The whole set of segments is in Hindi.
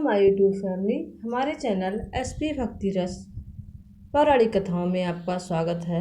My YouTube family. हमारे चैनल एसपी भक्ति रस पौराणिक कथाओं में आपका स्वागत है।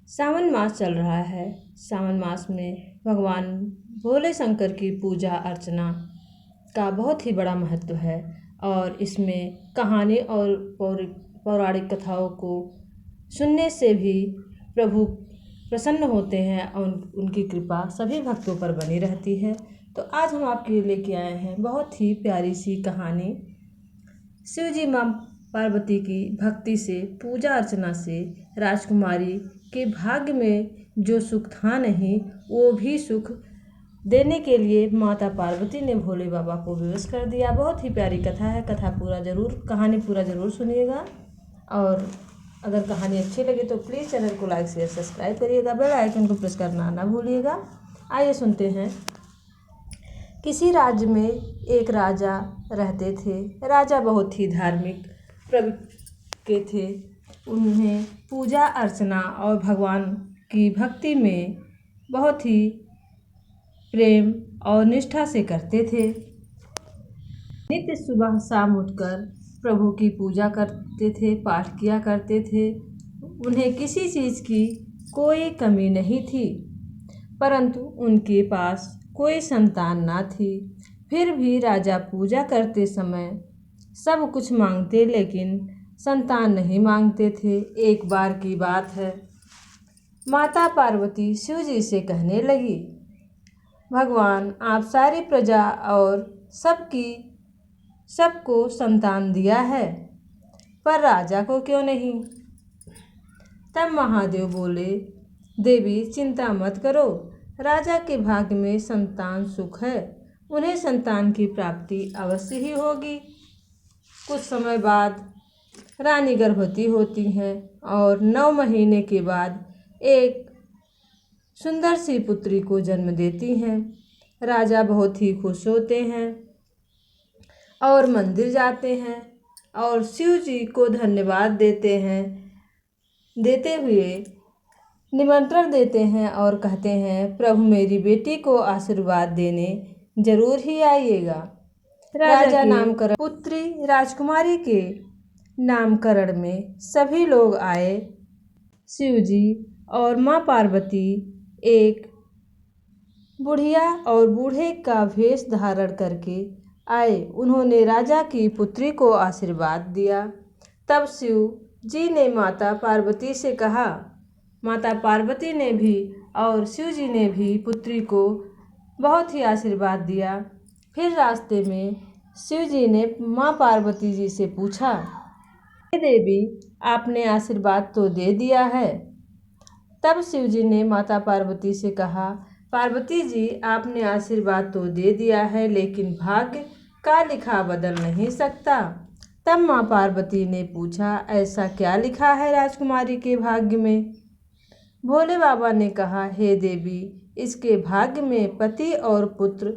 सावन मास चल रहा है। सावन मास में भगवान भोले शंकर की पूजा अर्चना का बहुत ही बड़ा महत्व है और इसमें कहानी और पौराणिक कथाओं को सुनने से भी प्रभु प्रसन्न होते हैं और उनकी कृपा सभी भक्तों पर बनी रहती है। तो आज हम आपके लिए लेके आए हैं बहुत ही प्यारी सी कहानी। शिव जी माँ पार्वती की भक्ति से, पूजा अर्चना से राजकुमारी के भाग्य में जो सुख था नहीं, वो भी सुख देने के लिए माता पार्वती ने भोले बाबा को विवश कर दिया। बहुत ही प्यारी कथा है। कहानी पूरा ज़रूर सुनिएगा और अगर कहानी अच्छी लगे तो प्लीज़ चैनल को लाइक शेयर सब्सक्राइब करिएगा। बेल आइकन को प्रेस करना ना भूलिएगा। आइए सुनते हैं। किसी राज्य में एक राजा रहते थे। राजा बहुत ही धार्मिक प्रवृत्ति के थे। उन्हें पूजा अर्चना और भगवान की भक्ति में बहुत ही प्रेम और निष्ठा से करते थे। नित्य सुबह शाम उठकर प्रभु की पूजा करते थे, पाठ किया करते थे। उन्हें किसी चीज़ की कोई कमी नहीं थी, परंतु उनके पास कोई संतान ना थी। फिर भी राजा पूजा करते समय सब कुछ मांगते, लेकिन संतान नहीं मांगते थे। एक बार की बात है, माता पार्वती शिव जी से कहने लगी, भगवान आप सारी प्रजा और सबको संतान दिया है, पर राजा को क्यों नहीं? तब महादेव बोले, देवी चिंता मत करो, राजा के भाग्य में संतान सुख है, उन्हें संतान की प्राप्ति अवश्य ही होगी। कुछ समय बाद रानी गर्भवती होती हैं और 9 महीने के बाद एक सुंदर सी पुत्री को जन्म देती हैं। राजा बहुत ही खुश होते हैं और मंदिर जाते हैं और शिव जी को धन्यवाद देते हुए निमंत्रण देते हैं और कहते हैं, प्रभु मेरी बेटी को आशीर्वाद देने जरूर ही आइएगा। राजा नामकरण पुत्री राजकुमारी के नामकरण में सभी लोग आए। शिव जी और माँ पार्वती एक बुढ़िया और बूढ़े का वेश धारण करके आए। उन्होंने राजा की पुत्री को आशीर्वाद दिया। तब शिव जी ने माता पार्वती से कहा। माता पार्वती ने भी और शिव जी ने भी पुत्री को बहुत ही आशीर्वाद दिया। फिर रास्ते में शिव जी ने माँ पार्वती जी से पूछा, हे देवी आपने आशीर्वाद तो दे दिया है। तब शिव जी ने माता पार्वती से कहा, पार्वती जी आपने आशीर्वाद तो दे दिया है, लेकिन भाग्य का लिखा बदल नहीं सकता। तब माँ पार्वती ने पूछा, ऐसा क्या लिखा है राजकुमारी के भाग्य में? भोले बाबा ने कहा, हे देवी इसके भाग्य में पति और पुत्र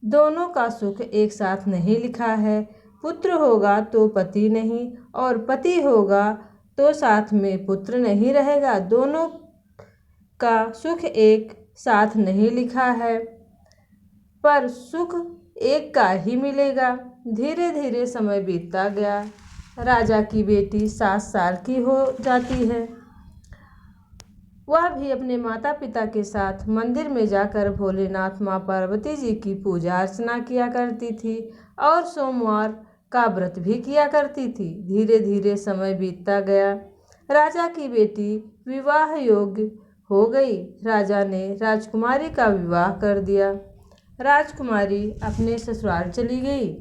दोनों का सुख एक साथ नहीं लिखा है। पुत्र होगा तो पति नहीं, और पति होगा तो साथ में पुत्र नहीं रहेगा। दोनों का सुख एक साथ नहीं लिखा है, पर सुख एक का ही मिलेगा। धीरे धीरे समय बीतता गया। राजा की बेटी 7 साल की हो जाती है। वह भी अपने माता पिता के साथ मंदिर में जाकर भोलेनाथ माँ पार्वती जी की पूजा अर्चना किया करती थी और सोमवार का व्रत भी किया करती थी। धीरे धीरे समय बीतता गया। राजा की बेटी विवाह योग्य हो गई। राजा ने राजकुमारी का विवाह कर दिया। राजकुमारी अपने ससुराल चली गई।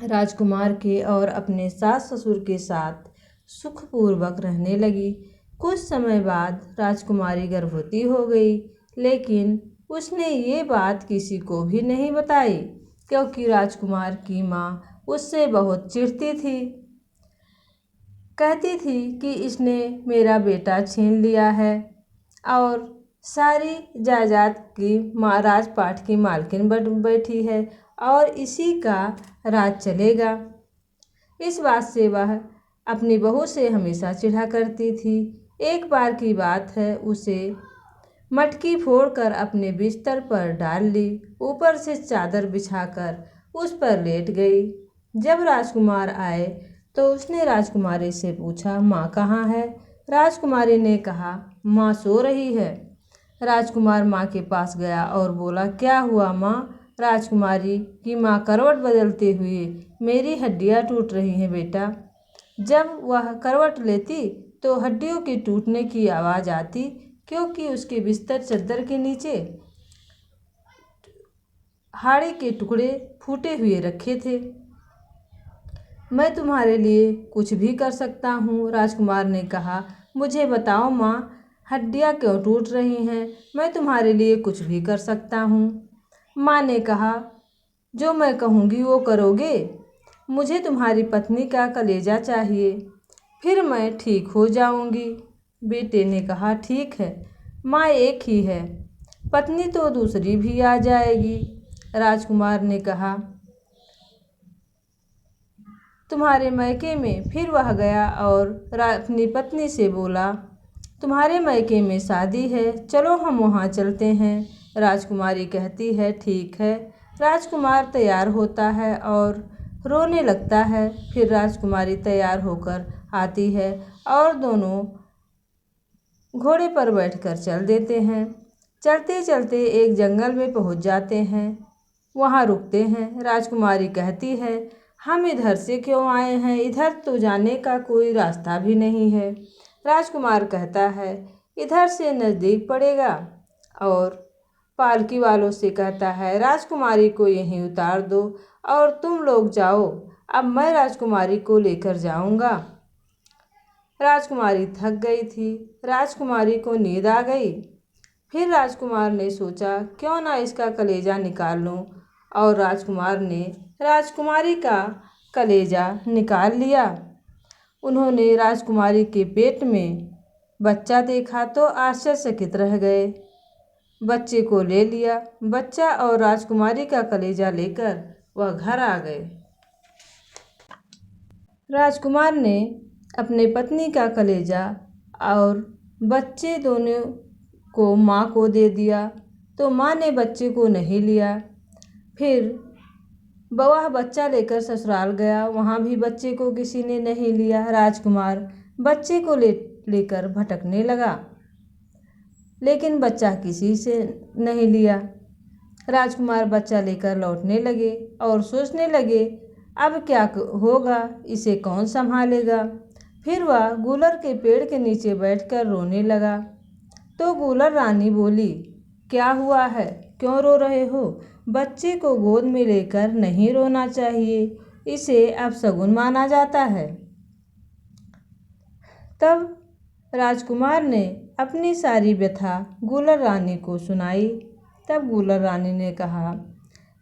राजकुमार के और अपने सास ससुर के साथ सुखपूर्वक रहने लगी। कुछ समय बाद राजकुमारी गर्भवती हो गई, लेकिन उसने ये बात किसी को भी नहीं बताई, क्योंकि राजकुमार की माँ उससे बहुत चिढ़ती थी। कहती थी कि इसने मेरा बेटा छीन लिया है और सारी जायदाद की राजपाट की मालकिन बन बैठी है और इसी का राज चलेगा। इस बात से वह अपनी बहू से हमेशा चिढ़ा करती थी। एक बार की बात है, उसे मटकी फोड़कर अपने बिस्तर पर डाल ली। ऊपर से चादर बिछाकर उस पर लेट गई। जब राजकुमार आए तो उसने राजकुमारी से पूछा, माँ कहाँ है? राजकुमारी ने कहा, माँ सो रही है। राजकुमार माँ के पास गया और बोला, क्या हुआ माँ? राजकुमारी की माँ करवट बदलते हुए, मेरी हड्डियाँ टूट रही हैं बेटा। जब वह करवट लेती तो हड्डियों के टूटने की आवाज़ आती, क्योंकि उसके बिस्तर चादर के नीचे हाड़े के टुकड़े फूटे हुए रखे थे। मैं तुम्हारे लिए कुछ भी कर सकता हूँ। राजकुमार ने कहा, मुझे बताओ माँ, हड्डियाँ क्यों टूट रही हैं? मैं तुम्हारे लिए कुछ भी कर सकता हूँ। माँ ने कहा, जो मैं कहूँगी वो करोगे? मुझे तुम्हारी पत्नी का कलेजा चाहिए, फिर मैं ठीक हो जाऊँगी। बेटे ने कहा, ठीक है माँ, एक ही है, पत्नी तो दूसरी भी आ जाएगी। राजकुमार ने कहा, तुम्हारे मैके में। फिर वह गया और अपनी पत्नी से बोला, तुम्हारे मैके में शादी है, चलो हम वहाँ चलते हैं। राजकुमारी कहती है, ठीक है। राजकुमार तैयार होता है और रोने लगता है। फिर राजकुमारी तैयार होकर आती है और दोनों घोड़े पर बैठकर चल देते हैं। चलते चलते एक जंगल में पहुँच जाते हैं। वहाँ रुकते हैं। राजकुमारी कहती है, हम इधर से क्यों आए हैं? इधर तो जाने का कोई रास्ता भी नहीं है। राजकुमार कहता है, इधर से नज़दीक पड़ेगा, और पालकी वालों से कहता है, राजकुमारी को यहीं उतार दो और तुम लोग जाओ, अब मैं राजकुमारी को लेकर जाऊंगा। राजकुमारी थक गई थी। राजकुमारी को नींद आ गई। फिर राजकुमार ने सोचा, क्यों ना इसका कलेजा निकाल लूं, और राजकुमार ने राजकुमारी का कलेजा निकाल लिया। उन्होंने राजकुमारी के पेट में बच्चा देखा तो आश्चर्यचकित रह गए। बच्चे को ले लिया। बच्चा और राजकुमारी का कलेजा लेकर वह घर आ गए। राजकुमार ने अपने पत्नी का कलेजा और बच्चे दोनों को माँ को दे दिया, तो माँ ने बच्चे को नहीं लिया। फिर वह बच्चा लेकर ससुराल गया, वहाँ भी बच्चे को किसी ने नहीं लिया। राजकुमार बच्चे को लेकर भटकने लगा, लेकिन बच्चा किसी से नहीं लिया। राजकुमार बच्चा लेकर लौटने लगे और सोचने लगे, अब क्या होगा, इसे कौन संभालेगा। फिर वह गूलर के पेड़ के नीचे बैठकर रोने लगा। तो गूलर रानी बोली, क्या हुआ है, क्यों रो रहे हो? बच्चे को गोद में लेकर नहीं रोना चाहिए, इसे अपशगुन माना जाता है। तब राजकुमार ने अपनी सारी व्यथा गूलर रानी को सुनाई। तब गूलर रानी ने कहा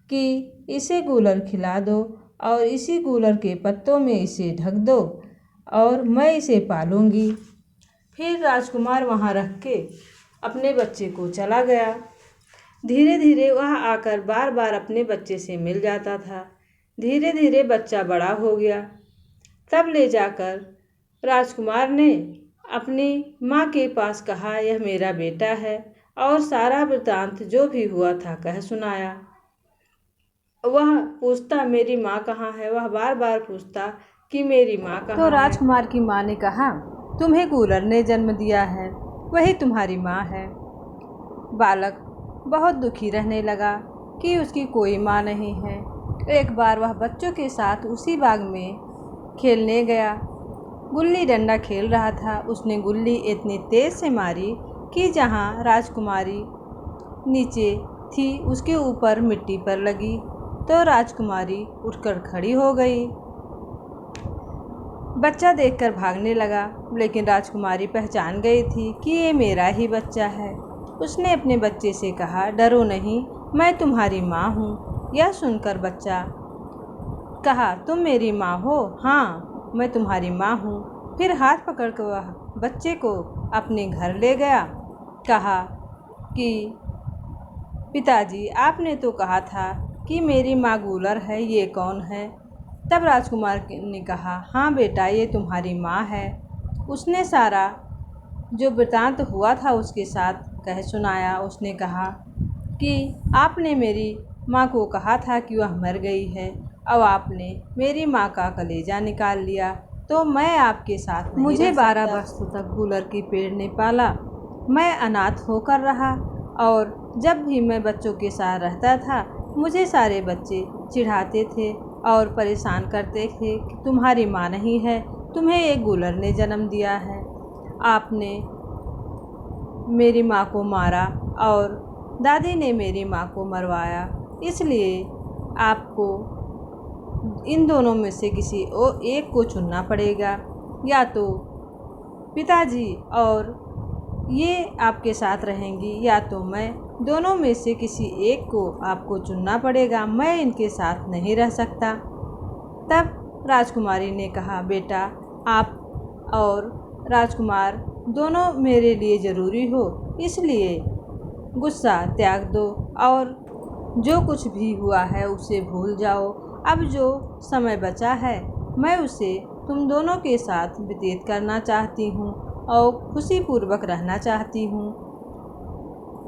कि इसे गूलर खिला दो और इसी गूलर के पत्तों में इसे ढक दो और मैं इसे पालूंगी। फिर राजकुमार वहाँ रख के अपने बच्चे को चला गया। धीरे धीरे वह आकर बार बार अपने बच्चे से मिल जाता था। धीरे धीरे बच्चा बड़ा हो गया। तब ले जाकर राजकुमार ने अपनी माँ के पास कहा, यह मेरा बेटा है, और सारा वृतांत जो भी हुआ था कह सुनाया। वह पूछता, मेरी माँ कहाँ है? वह बार बार पूछता कि मेरी माँ कहाँ है? तो राजकुमार की माँ ने कहा, तुम्हें गूलर ने जन्म दिया है, वही तुम्हारी माँ है। बालक बहुत दुखी रहने लगा कि उसकी कोई माँ नहीं है। एक बार वह बच्चों के साथ उसी बाग में खेलने गया। गुल्ली डंडा खेल रहा था। उसने गुल्ली इतनी तेज़ से मारी कि जहाँ राजकुमारी नीचे थी उसके ऊपर मिट्टी पर लगी, तो राजकुमारी उठकर खड़ी हो गई। बच्चा देखकर भागने लगा, लेकिन राजकुमारी पहचान गई थी कि ये मेरा ही बच्चा है। उसने अपने बच्चे से कहा, डरो नहीं, मैं तुम्हारी माँ हूँ। यह सुनकर बच्चा कहा, तुम मेरी माँ हो? हाँ, मैं तुम्हारी माँ हूँ। फिर हाथ पकड़कर वह बच्चे को अपने घर ले गया। कहा कि पिताजी, आपने तो कहा था कि मेरी माँ गूलर है, ये कौन है? तब राजकुमार ने कहा, हाँ बेटा, ये तुम्हारी माँ है। उसने सारा जो वृतांत हुआ था उसके साथ कह सुनाया। उसने कहा कि आपने मेरी माँ को कहा था कि वह मर गई है। अब आपने मेरी माँ का कलेजा निकाल लिया तो मैं आपके साथ नहीं मुझे 12 वर्षों तक गूलर की पेड़ ने पाला। मैं अनाथ होकर रहा और जब भी मैं बच्चों के साथ रहता था मुझे सारे बच्चे चिढ़ाते थे और परेशान करते थे कि तुम्हारी माँ नहीं है, तुम्हें एक गूलर ने जन्म दिया है। आपने मेरी माँ को मारा और दादी ने मेरी माँ को मरवाया, इसलिए आपको इन दोनों में से किसी एक को चुनना पड़ेगा। या तो पिताजी और ये आपके साथ रहेंगी या तो मैं, दोनों में से किसी एक को आपको चुनना पड़ेगा। मैं इनके साथ नहीं रह सकता। तब राजकुमारी ने कहा, बेटा आप और राजकुमार दोनों मेरे लिए ज़रूरी हो, इसलिए गुस्सा त्याग दो और जो कुछ भी हुआ है उसे भूल जाओ। अब जो समय बचा है मैं उसे तुम दोनों के साथ व्यतीत करना चाहती हूँ और खुशीपूर्वक रहना चाहती हूँ।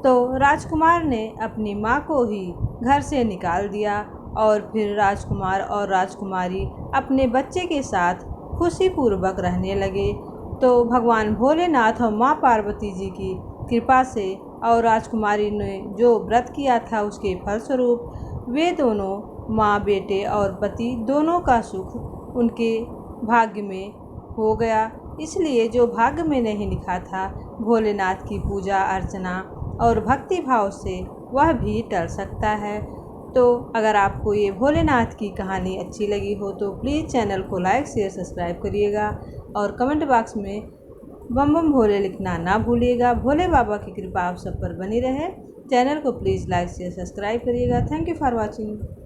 तो राजकुमार ने अपनी माँ को ही घर से निकाल दिया और फिर राजकुमार और राजकुमारी अपने बच्चे के साथ खुशीपूर्वक रहने लगे। तो भगवान भोलेनाथ और माँ पार्वती जी की कृपा से और राजकुमारी ने जो व्रत किया था उसके फलस्वरूप वे दोनों माँ बेटे और पति दोनों का सुख उनके भाग्य में हो गया। इसलिए जो भाग्य में नहीं लिखा था भोलेनाथ की पूजा अर्चना और भक्ति भाव से वह भी टल सकता है। तो अगर आपको ये भोलेनाथ की कहानी अच्छी लगी हो तो प्लीज़ चैनल को लाइक शेयर सब्सक्राइब करिएगा और कमेंट बॉक्स में बम बम भोले लिखना ना भूलिएगा। भोले बाबा की कृपा आप सब पर बनी रहे। चैनल को प्लीज़ लाइक शेयर सब्सक्राइब करिएगा। Thank you for watching.